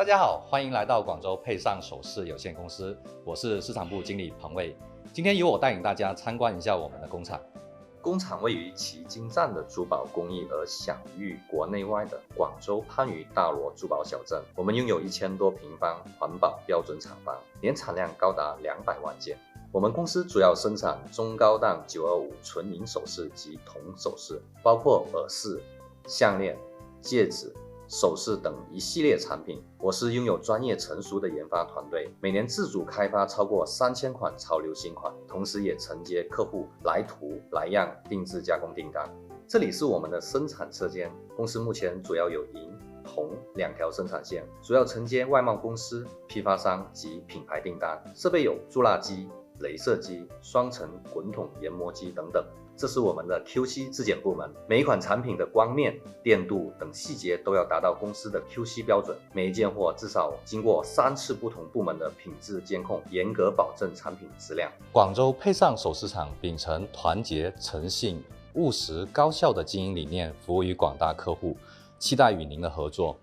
大家好，欢迎来到广州配上首饰有限公司，我是市场部经理彭卫。今天由我带领大家参观一下我们的工厂。工厂位于旗津站的珠宝工艺而享誉国内外的广州番禺大罗珠宝小镇。我们拥有1000多平方环保标准厂房，年产量高达200万件。我们公司主要生产中高档925纯银首饰及铜首饰，包括耳饰、项链、戒指、首饰等一系列产品。我司拥有专业成熟的研发团队，每年自主开发超过3000款潮流新款，同时也承接客户来图来样定制加工订单。这里是我们的生产车间，公司目前主要有银、铜2条生产线，主要承接外贸公司、批发商及品牌订单。设备有铸蜡机、雷射机、双层滚筒研磨机等等。这是我们的 QC 质检部门，每一款产品的光面、电镀等细节都要达到公司的 QC 标准，每一件货至少经过3次不同部门的品质监控，严格保证产品质量。广州配上首饰厂秉承团结、诚信、务实、高效的经营理念，服务于广大客户，期待与您的合作。